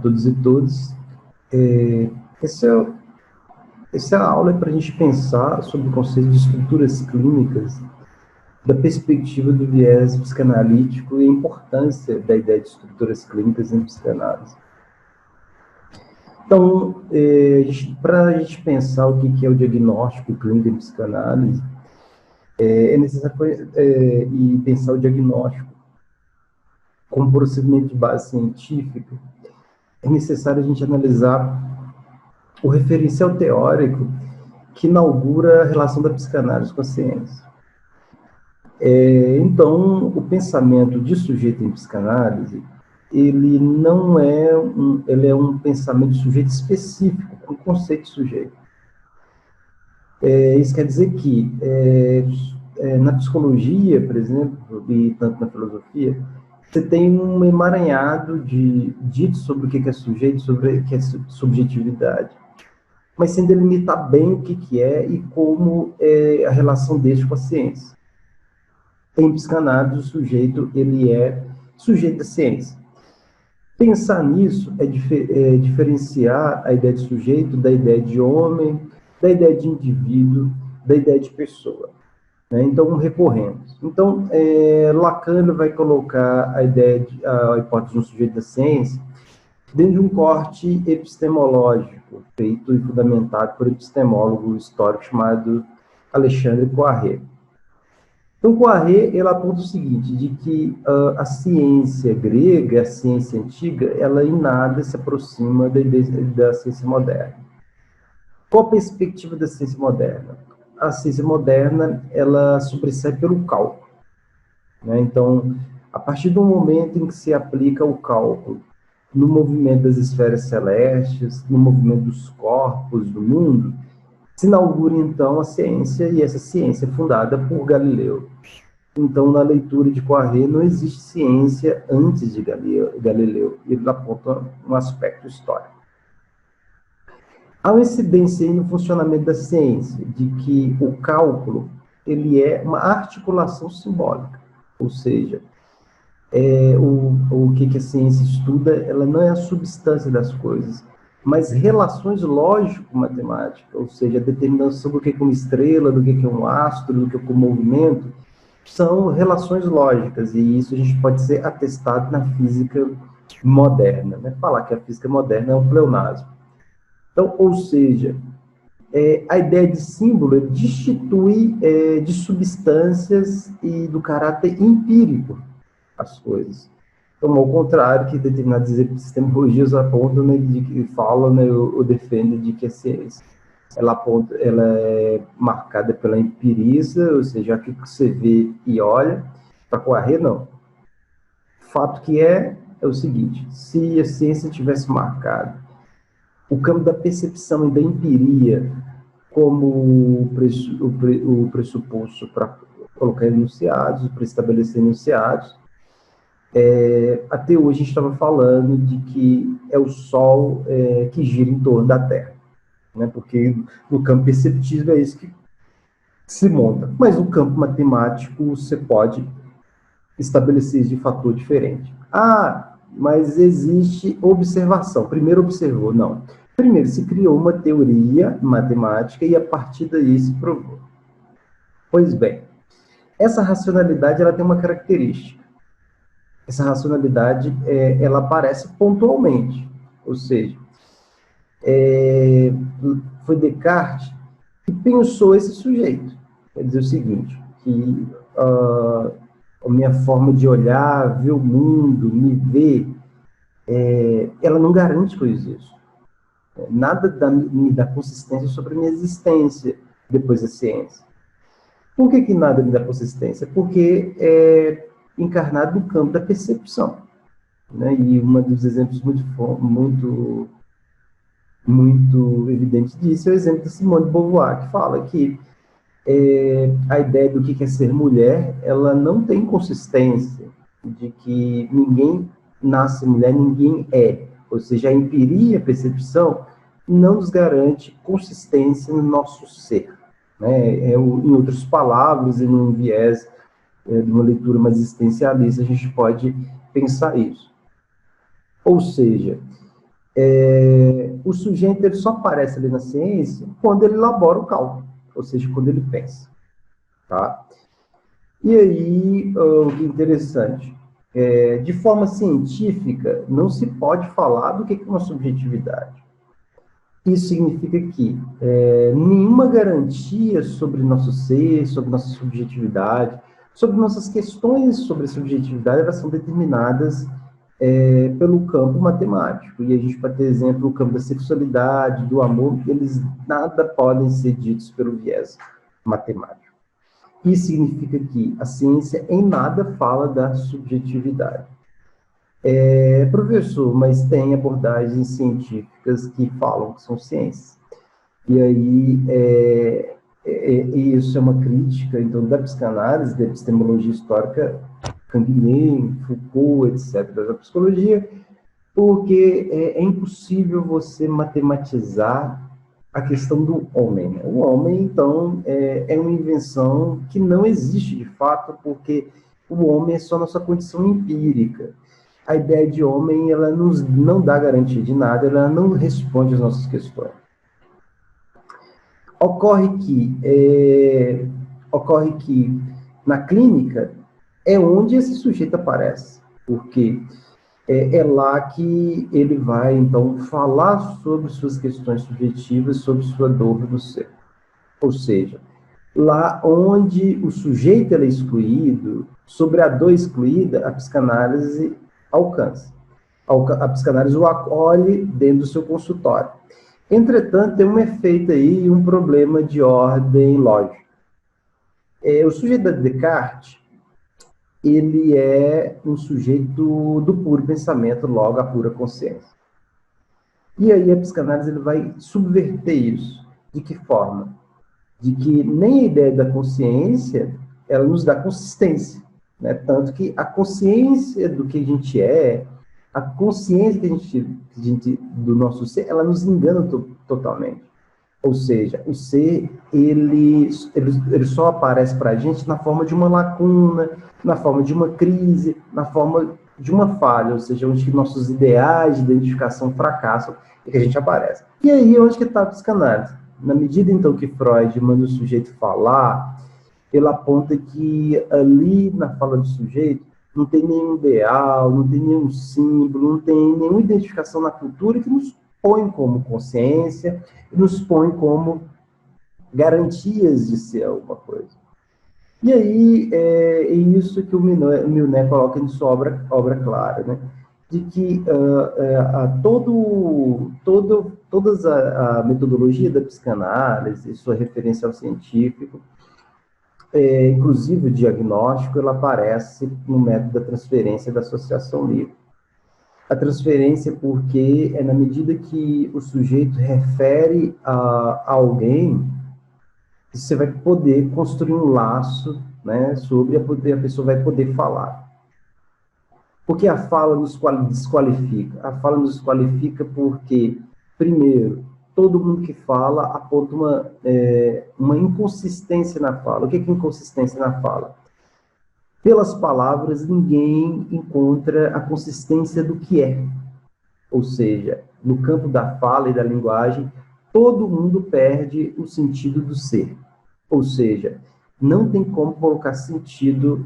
todos e todas. Essa, essa aula é para a gente pensar sobre o conceito de estruturas clínicas da perspectiva do viés psicanalítico e a importância da ideia de estruturas clínicas em psicanálise. Então, para a gente pensar o que é o diagnóstico clínico em psicanálise, é necessário e pensar o diagnóstico como procedimento de base científica, é necessário a gente analisar o referencial teórico que inaugura a relação da psicanálise com a ciência. Então, o pensamento de sujeito em psicanálise, ele não é ele é um pensamento de sujeito específico, com conceito de sujeito. Isso quer dizer que na psicologia, por exemplo, e tanto na filosofia, você tem um emaranhado de ditos sobre o que é sujeito, sobre o que é subjetividade, mas sem delimitar bem o que é e como é a relação deste com a ciência. Em psicanálise, o sujeito, ele é sujeito da ciência. Pensar nisso é diferenciar a ideia de sujeito da ideia de homem, da ideia de indivíduo, da ideia de pessoa. Né? Então, recorremos. Então, Lacan vai colocar a hipótese de um sujeito da ciência dentro de um corte epistemológico, feito e fundamentado por um epistemólogo histórico chamado Alexandre Poiré. Então, Poiré, ele aponta o seguinte, de que a ciência grega, a ciência antiga, ela em nada se aproxima da ciência moderna. Qual a perspectiva da ciência moderna? A ciência moderna, ela sobressai pelo cálculo. Né? Então, a partir do momento em que se aplica o cálculo no movimento das esferas celestes, no movimento dos corpos do mundo, se inaugura, então, a ciência, e essa ciência é fundada por Galileu. Então, na leitura de Poiré, não existe ciência antes de Galileu. Ele aponta um aspecto histórico. Há uma incidência aí no funcionamento da ciência, de que o cálculo, ele é uma articulação simbólica, ou seja, o que a ciência estuda, ela não é a substância das coisas, mas relações lógico-matemáticas, ou seja, a determinação do que é uma estrela, do que é um astro, do que é um movimento, são relações lógicas, e isso a gente pode ser atestado na física moderna. Né? Falar que a física moderna é um pleonasmo. Então, ou seja, a ideia de símbolo destitui de substâncias e do caráter empírico as coisas. Então, ao contrário que determinadas epistemologias apontam, né, de que falam, né, ou defendem de que a ciência ela é marcada pela empiria, ou seja, aquilo que você vê e olha. Para Poiré, não. O fato que é o seguinte: se a ciência tivesse marcado o campo da percepção e da empiria como o pressuposto para colocar enunciados, para estabelecer enunciados, até hoje a gente estava falando de que é o Sol que gira em torno da Terra, né? Porque no campo perceptível é isso que se monta. Mas no campo matemático você pode estabelecer isso de fator diferente. Mas existe observação. Primeiro observou, não. Primeiro se criou uma teoria matemática e a partir daí se provou. Pois bem, essa racionalidade ela tem uma característica. Essa racionalidade ela aparece pontualmente, ou seja, foi Descartes que pensou esse sujeito. Quer dizer o seguinte, que a minha forma de olhar, ver o mundo, me ver, ela não garante que eu existo. Nada me dá consistência sobre a minha existência depois da ciência. Por que nada me dá consistência? Porque é encarnado no campo da percepção. Né? E um dos exemplos muito evidente disso é o exemplo de Simone de Beauvoir, que fala que a ideia do que é ser mulher, ela não tem consistência, de que ninguém nasce mulher, ninguém é. Ou seja, a empiria, a percepção, não nos garante consistência no nosso ser. Né? Em outras palavras, e num viés de uma leitura mais existencialista, a gente pode pensar isso. Ou seja, O sujeito ele só aparece ali na ciência quando ele elabora o cálculo, ou seja, quando ele pensa. Tá? E aí, o que é interessante, de forma científica, não se pode falar do que é uma subjetividade. Isso significa que nenhuma garantia sobre nosso ser, sobre nossa subjetividade, sobre nossas questões sobre a subjetividade, elas são determinadas pelo campo matemático. E a gente pode ter exemplo o campo da sexualidade, do amor, eles nada podem ser ditos pelo viés matemático. Isso significa que a ciência em nada fala da subjetividade. Professor, mas tem abordagens científicas que falam que são ciências. E aí, isso é uma crítica, então, da psicanálise, da epistemologia histórica, Canguilhem, Foucault, etc., da psicologia, porque é impossível você matematizar a questão do homem. Né? O homem, então, é uma invenção que não existe de fato, porque o homem é só nossa condição empírica. A ideia de homem, ela não dá garantia de nada, ela não responde às nossas questões. Ocorre que na clínica é onde esse sujeito aparece, porque é lá que ele vai, então, falar sobre suas questões subjetivas, sobre sua dor do ser. Ou seja, lá onde o sujeito é excluído, sobre a dor excluída, a psicanálise alcança. A psicanálise o acolhe dentro do seu consultório. Entretanto, tem um efeito aí, um problema de ordem lógica. O sujeito da Descartes, ele é um sujeito do puro pensamento, logo a pura consciência. E aí a psicanálise ele vai subverter isso. De que forma? De que nem a ideia da consciência, ela nos dá consistência. Né? Tanto que a consciência do que a gente é, a consciência que a gente do nosso ser, ela nos engana totalmente. Ou seja, o ser, ele só aparece para a gente na forma de uma lacuna, na forma de uma crise, na forma de uma falha, ou seja, onde nossos ideais de identificação fracassam e que a gente aparece. E aí é onde que está a psicanálise. Na medida, então, que Freud manda o sujeito falar, ele aponta que ali na fala do sujeito não tem nenhum ideal, não tem nenhum símbolo, não tem nenhuma identificação na cultura que nos põe como consciência, nos põe como garantias de ser alguma coisa. E aí, é isso que o Milner coloca em sua obra clara, né? De que toda a metodologia da psicanálise, sua referência ao científico, inclusive o diagnóstico, ela aparece no método da transferência da associação livre. A transferência porque é na medida que o sujeito refere a alguém, você vai poder construir um laço, né, sobre a pessoa vai poder falar. Porque a fala nos desqualifica? A fala nos desqualifica porque, primeiro, todo mundo que fala aponta uma inconsistência na fala. O que é inconsistência na fala? Pelas palavras, ninguém encontra a consistência do que é. Ou seja, no campo da fala e da linguagem, todo mundo perde o sentido do ser. Ou seja, não tem como colocar sentido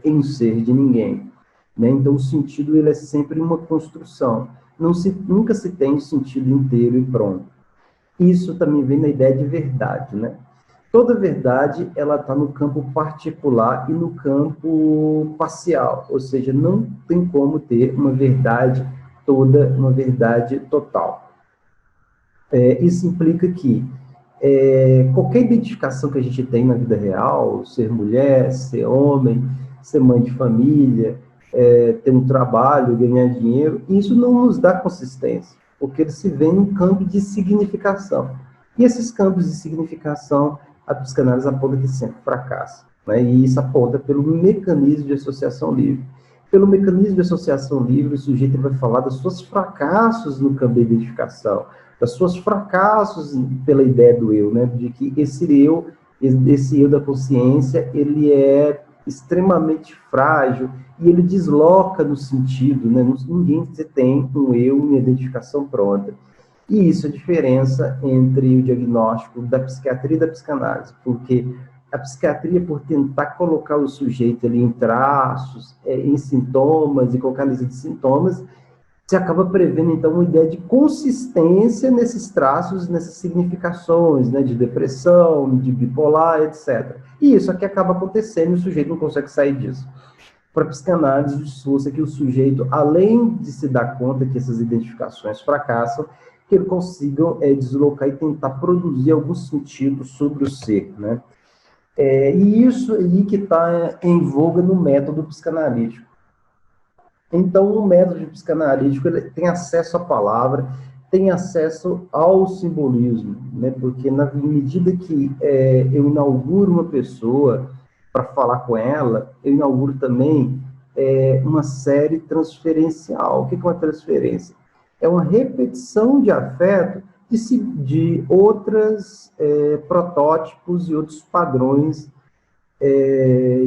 em um ser de ninguém. Né? Então, o sentido ele é sempre uma construção. Nunca se tem o sentido inteiro e pronto. Isso também vem na ideia de verdade, né? Toda verdade, ela está no campo particular e no campo parcial, ou seja, não tem como ter uma verdade toda, uma verdade total. Isso implica que qualquer identificação que a gente tem na vida real, ser mulher, ser homem, ser mãe de família, ter um trabalho, ganhar dinheiro, isso não nos dá consistência, porque ele se vê em um campo de significação. E esses campos de significação, a psicanálise aponta que sempre fracassa, né? E isso aponta pelo mecanismo de associação livre. Pelo mecanismo de associação livre, o sujeito vai falar dos seus fracassos no campo da identificação, dos seus fracassos pela ideia do eu, né? De que esse eu da consciência, ele é extremamente frágil, e ele desloca no sentido, né? Ninguém tem um eu, uma identificação pronta. E isso é a diferença entre o diagnóstico da psiquiatria e da psicanálise, porque a psiquiatria, por tentar colocar o sujeito ali em traços, em sintomas, e colocar lista de sintomas, você acaba prevendo, então, uma ideia de consistência nesses traços, nessas significações, né, de depressão, de bipolar, etc. E isso aqui acaba acontecendo e o sujeito não consegue sair disso. Para a psicanálise, discurso que o sujeito, além de se dar conta que essas identificações fracassam, que ele consiga deslocar e tentar produzir algum sentido sobre o ser, né? E isso aí que está em voga no método psicanalítico. Então, o método psicanalítico ele tem acesso à palavra, tem acesso ao simbolismo, né? Porque na medida que eu inauguro uma pessoa para falar com ela, eu inauguro também uma série transferencial. O que é uma transferência? É uma repetição de afeto de outros protótipos e outros padrões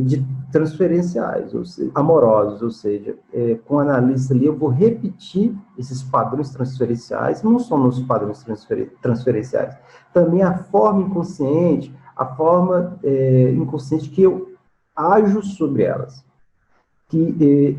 de transferenciais, ou seja, amorosos, ou seja, com o analista ali eu vou repetir esses padrões transferenciais, não só nos padrões transferenciais, também a forma inconsciente, a forma inconsciente que eu ajo sobre elas, que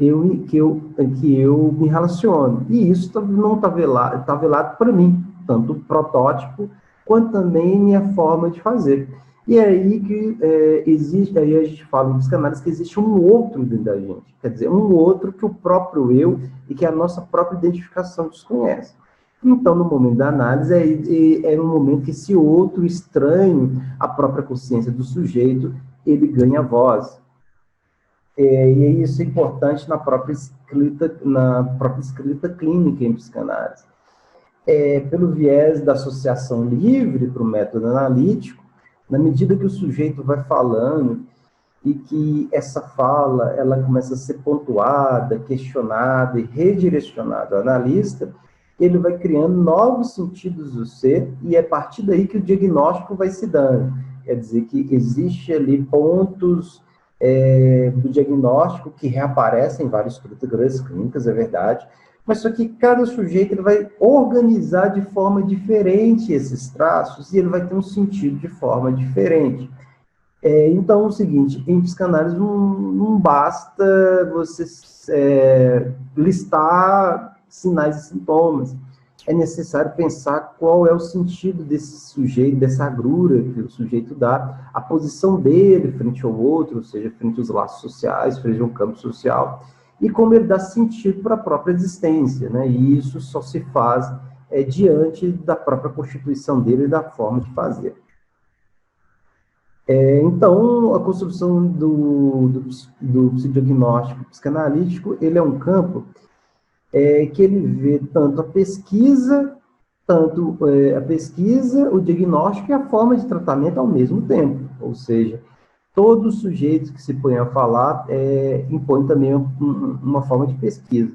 eu me relaciono, e isso não está velado para mim, tanto o protótipo, quanto também minha forma de fazer. E é aí que existe, aí a gente fala em psicanálise que existe um outro dentro da gente, quer dizer, um outro que o próprio eu e que a nossa própria identificação desconhece. Então, no momento da análise, é um momento que esse outro estranho, a própria consciência do sujeito, ele ganha voz. E isso é importante na própria escrita clínica em psicanálise. Pelo viés da associação livre para o método analítico, na medida que o sujeito vai falando e que essa fala ela começa a ser pontuada, questionada e redirecionada ao analista, ele vai criando novos sentidos do ser e é a partir daí que o diagnóstico vai se dando. Quer dizer que existe ali pontos do diagnóstico que reaparecem em várias estruturas clínicas, é verdade, mas só que cada sujeito ele vai organizar de forma diferente esses traços e ele vai ter um sentido de forma diferente. Então, é o seguinte, em psicanálise não basta você listar sinais e sintomas. É necessário pensar qual é o sentido desse sujeito, dessa agrura que o sujeito dá, a posição dele frente ao outro, ou seja, frente aos laços sociais, frente ao campo social, e como ele dá sentido para a própria existência, né? E isso só se faz diante da própria constituição dele e da forma de fazer. Então, a construção do psicodiagnóstico psicanalítico, ele é um campo que ele vê tanto a pesquisa, o diagnóstico e a forma de tratamento ao mesmo tempo. Ou seja, todo sujeito que se põe a falar impõe também uma forma de pesquisa.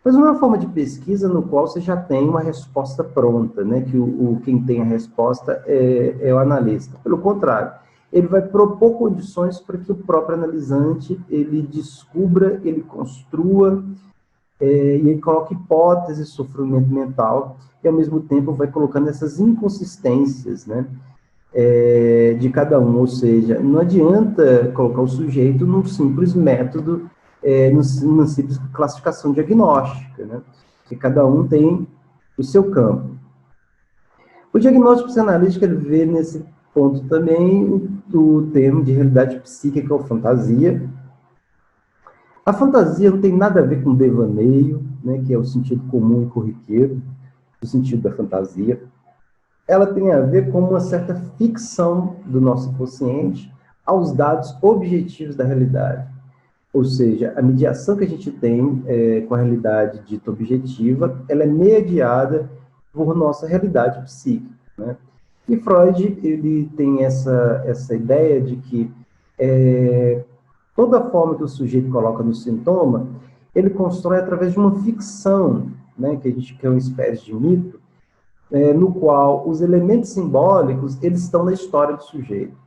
Mas não é uma forma de pesquisa no qual você já tem uma resposta pronta, né? Que quem tem a resposta é o analista. Pelo contrário, ele vai propor condições para que o próprio analisante ele descubra, ele construa, e ele coloca hipóteses de sofrimento mental, e ao mesmo tempo vai colocando essas inconsistências, né, de cada um, ou seja, não adianta colocar o sujeito num simples método, numa simples classificação diagnóstica, né, porque cada um tem o seu campo. O diagnóstico psicanalítico ele vê nesse ponto também o termo de realidade psíquica ou fantasia. A fantasia não tem nada a ver com devaneio, né, que é o sentido comum e corriqueiro, o sentido da fantasia. Ela tem a ver com uma certa ficção do nosso inconsciente aos dados objetivos da realidade. Ou seja, a mediação que a gente tem com a realidade dita objetiva, ela é mediada por nossa realidade psíquica, né? E Freud, ele tem essa ideia de que toda forma que o sujeito coloca no sintoma, ele constrói através de uma ficção, né, que a gente quer uma espécie de mito, no qual os elementos simbólicos, eles estão na história do sujeito.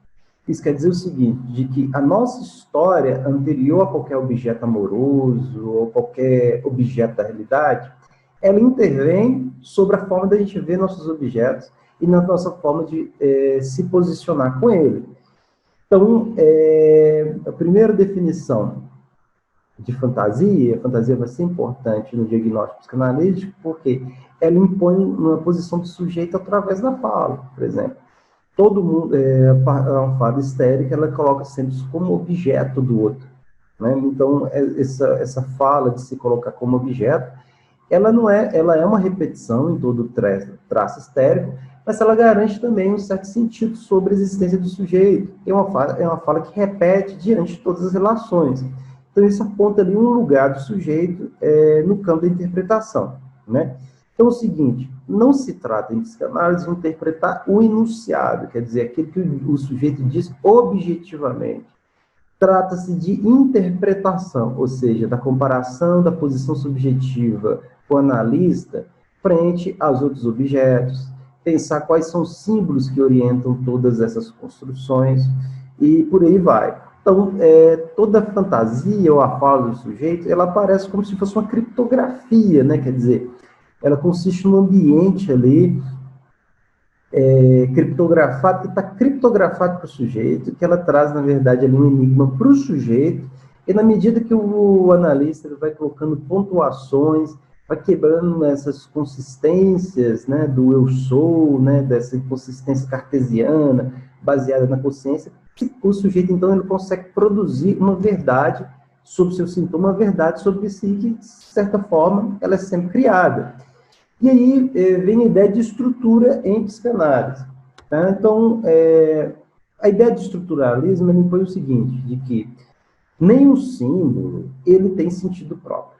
Isso quer dizer o seguinte, de que a nossa história anterior a qualquer objeto amoroso ou qualquer objeto da realidade, ela intervém sobre a forma da gente ver nossos objetos e na nossa forma de se posicionar com ele. Então, a primeira definição de fantasia, a fantasia vai ser importante no diagnóstico psicanalítico, porque ela impõe uma posição de sujeito através da fala, por exemplo. Todo mundo, a fala histérica, ela coloca sempre isso como objeto do outro, né? Então, essa fala de se colocar como objeto, ela é uma repetição em todo o traço histérico, mas ela garante também um certo sentido sobre a existência do sujeito. É uma fala que repete diante de todas as relações. Então, isso aponta ali um lugar do sujeito no campo da interpretação, né? Então, é o seguinte, não se trata em psicanálise de interpretar o enunciado, quer dizer, aquilo que o sujeito diz objetivamente. Trata-se de interpretação, ou seja, da comparação da posição subjetiva com o analista frente aos outros objetos, pensar quais são os símbolos que orientam todas essas construções, e por aí vai. Então, toda a fantasia ou a fala do sujeito, ela aparece como se fosse uma criptografia, né? Quer dizer, ela consiste num ambiente ali criptografado, que está criptografado para o sujeito, que ela traz, na verdade, ali um enigma para o sujeito, e na medida que o analista ele vai colocando pontuações, vai quebrando essas consistências, né, do eu sou, né, dessa consistência cartesiana, baseada na consciência, o sujeito, então, ele consegue produzir uma verdade sobre o seu sintoma, uma verdade sobre si, que, de certa forma, ela é sempre criada. E aí vem a ideia de estrutura em psicanálise. Tá? Então, a ideia de estruturalismo impõe o seguinte, de que nenhum símbolo ele tem sentido próprio.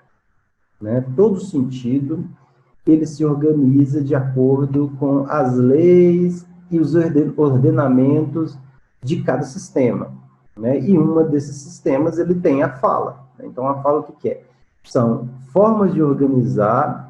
Né? Todo sentido ele se organiza de acordo com as leis e os ordenamentos de cada sistema. Né? E uma desses sistemas ele tem a fala. Né? Então, a fala o que é? São formas de organizar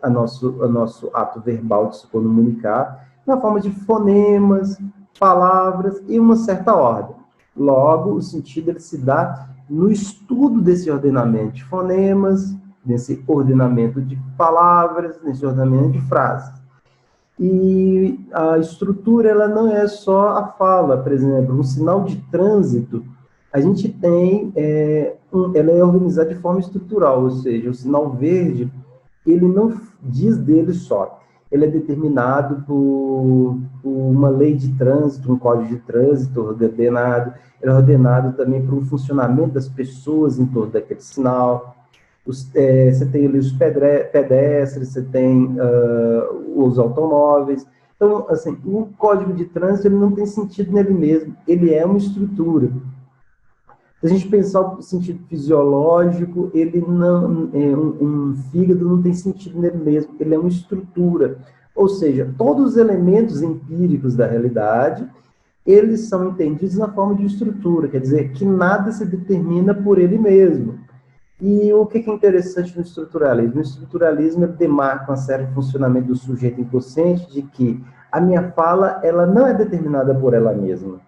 a nosso ato verbal de se comunicar, na forma de fonemas, palavras e uma certa ordem. Logo, o sentido ele se dá no estudo desse ordenamento de fonemas, nesse ordenamento de palavras, nesse ordenamento de frases. E a estrutura, ela não é só a fala, por exemplo, um sinal de trânsito, a gente tem, ela é organizada de forma estrutural, ou seja, o sinal verde, ele não diz dele só. Ele é determinado por uma lei de trânsito, um código de trânsito ordenado. Ele é ordenado também por um funcionamento das pessoas em torno daquele sinal. Você tem ali os pedestres, você tem os automóveis. Então, assim, o código de trânsito ele não tem sentido nele mesmo. Ele é uma estrutura. Se a gente pensar o sentido fisiológico, ele não, um fígado não tem sentido nele mesmo, ele é uma estrutura. Ou seja, todos os elementos empíricos da realidade, eles são entendidos na forma de estrutura, quer dizer, que nada se determina por ele mesmo. E o que é interessante no estruturalismo? No estruturalismo, ele demarca um certo funcionamento do sujeito inconsciente de que a minha fala, ela não é determinada por ela mesma.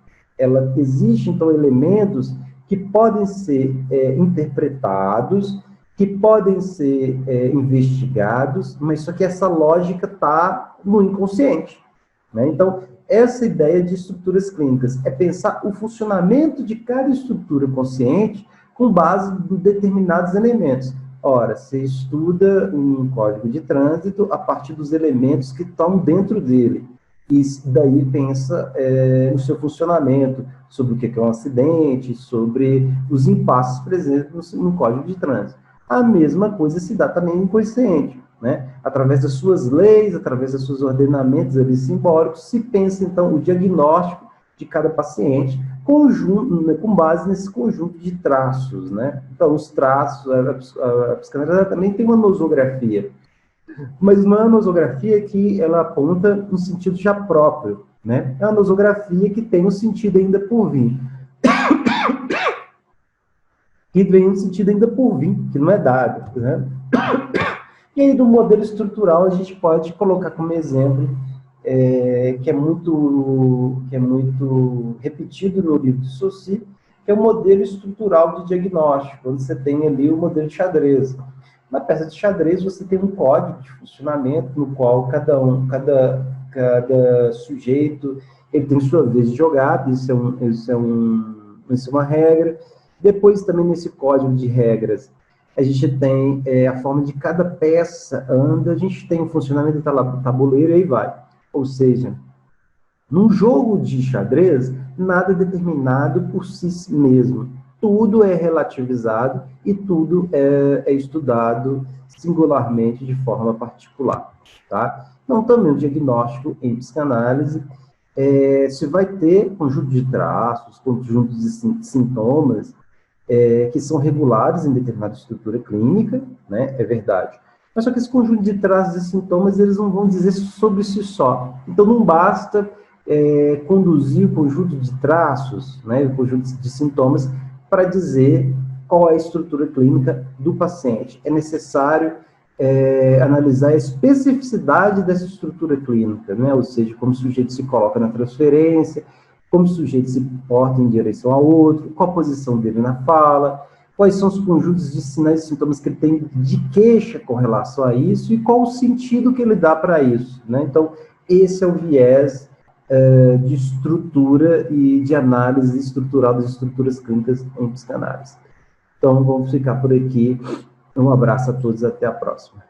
Existem, então, elementos que podem ser interpretados, que podem ser investigados, mas só que essa lógica está no inconsciente. Né? Então, essa ideia de estruturas clínicas é pensar o funcionamento de cada estrutura consciente com base em determinados elementos. Ora, você estuda um código de trânsito a partir dos elementos que estão dentro dele. E daí pensa no seu funcionamento, sobre o que é um acidente, sobre os impasses presentes no código de trânsito. A mesma coisa se dá também no inconsciente, né? Através das suas leis, através dos seus ordenamentos ali simbólicos, se pensa, então, o diagnóstico de cada paciente com base nesse conjunto de traços, né? Então, os traços, a psicanálise também tem uma nosografia, mas não é uma nosografia que ela aponta um sentido já próprio, né? É uma nosografia que tem um sentido ainda por vir. Que vem um sentido ainda por vir, que não é dado, né? E aí, do modelo estrutural, a gente pode colocar como exemplo que é muito repetido no livro de Saussure, que é o modelo estrutural de diagnóstico, onde você tem ali o modelo de xadrez. Na peça de xadrez, você tem um código de funcionamento no qual cada sujeito ele tem sua vez de jogada, isso é uma regra. Depois, também, nesse código de regras, a gente tem a forma de cada peça anda, a gente tem o funcionamento do tabuleiro e aí vai. Ou seja, num jogo de xadrez, nada é determinado por si mesmo. Tudo é relativizado e tudo é estudado singularmente de forma particular. Tá? Então, também o diagnóstico em psicanálise se vai ter conjunto de traços, conjuntos de sintomas, que são regulares em determinada estrutura clínica, né? É verdade. Mas só que esse conjunto de traços e sintomas, eles não vão dizer sobre si só. Então, não basta conduzir o conjunto de traços, né, o conjunto de sintomas, para dizer qual é a estrutura clínica do paciente. É necessário analisar a especificidade dessa estrutura clínica, né, ou seja, como o sujeito se coloca na transferência, como o sujeito se porta em direção ao outro, qual a posição dele na fala, quais são os conjuntos de sinais e sintomas que ele tem de queixa com relação a isso e qual o sentido que ele dá para isso, né? Então, esse é o viés de estrutura e de análise estrutural das estruturas clínicas em psicanálise. Então, vamos ficar por aqui. Um abraço a todos, até a próxima.